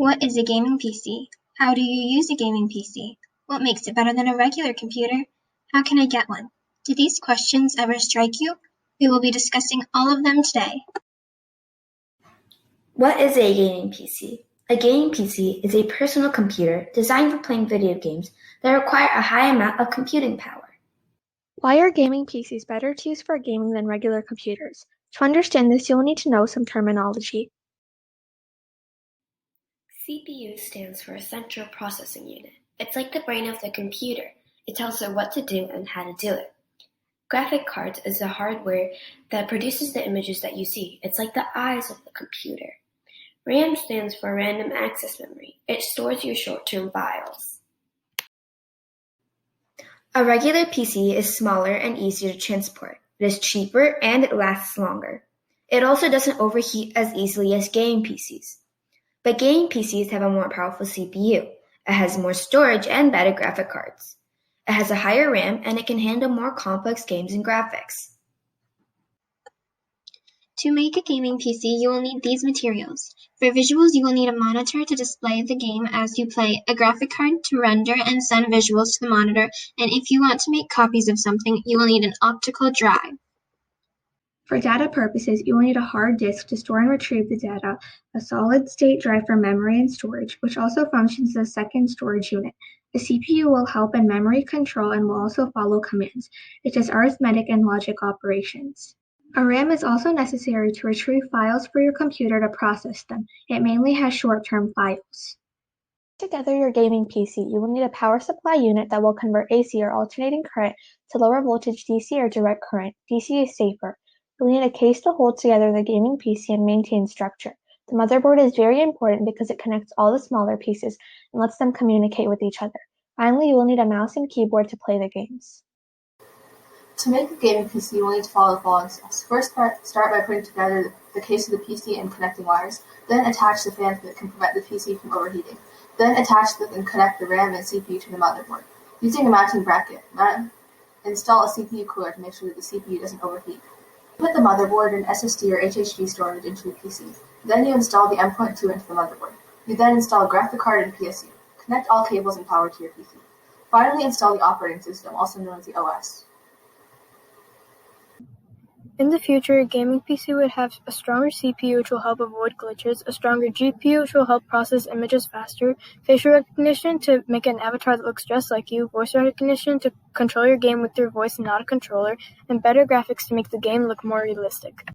What is a gaming PC? How do you use a gaming PC? What makes it better than a regular computer? How can I get one? Do these questions ever strike you? We will be discussing all of them today. What is a gaming PC? A gaming PC is a personal computer designed for playing video games that require a high amount of computing power. Why are gaming PCs better to use for gaming than regular computers? To understand this, you'll need to know some terminology. CPU stands for Central Processing Unit. It's like the brain of the computer. It tells it what to do and how to do it. Graphic cards is the hardware that produces the images that you see. It's like the eyes of the computer. RAM stands for Random Access Memory. It stores your short-term files. A regular PC is smaller and easier to transport. It is cheaper and it lasts longer. It also doesn't overheat as easily as gaming PCs. But gaming PCs have a more powerful CPU. It has more storage and better graphic cards. It has a higher RAM and it can handle more complex games and graphics. To make a gaming PC, you will need these materials. For visuals, you will need a monitor to display the game as you play, a graphic card to render and send visuals to the monitor, and if you want to make copies of something, you will need an optical drive. For data purposes, you will need a hard disk to store and retrieve the data, a solid-state drive for memory and storage, which also functions as a second storage unit. The CPU will help in memory control and will also follow commands. It does arithmetic and logic operations. A RAM is also necessary to retrieve files for your computer to process them. It mainly has short-term files. Together your gaming PC, you will need a power supply unit that will convert AC or alternating current to lower voltage DC or direct current. DC is safer. You'll need a case to hold together the gaming PC and maintain structure. The motherboard is very important because it connects all the smaller pieces and lets them communicate with each other. Finally, you will need a mouse and keyboard to play the games. To make a gaming PC, you will need to follow the following steps. First, start by putting together the case of the PC and connecting wires. Then attach the fan that can prevent the PC from overheating. Then attach and connect the RAM and CPU to the motherboard. Using a mounting bracket, install a CPU cooler to make sure that the CPU doesn't overheat. Put the motherboard and SSD or HDD storage into the PC. Then you install the M.2 into the motherboard. You then install a graphic card and PSU. Connect all cables and power to your PC. Finally, install the operating system, also known as the OS. In the future, a gaming PC would have a stronger CPU which will help avoid glitches, a stronger GPU which will help process images faster, facial recognition to make an avatar that looks just like you, voice recognition to control your game with your voice and not a controller, and better graphics to make the game look more realistic.